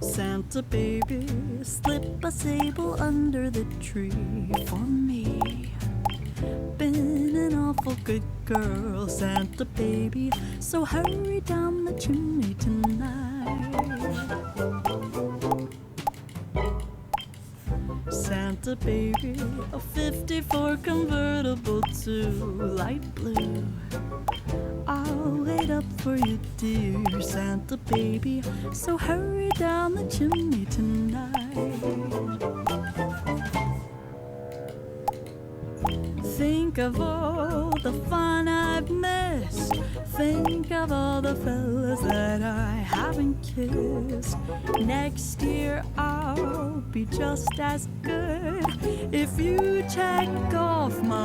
Santa baby, slip a sable under the tree for me. Been an awful good girl, Santa baby, so hurry down the chimney tonight. Santa baby, a 54 convertible to light blue. I'll wait up for you, dear Santa baby, so hurry down the chimney tonight. Think of all the fun I've missed. Think of all the fellas that I haven't kissed. Next year I'll be just as good if you check off my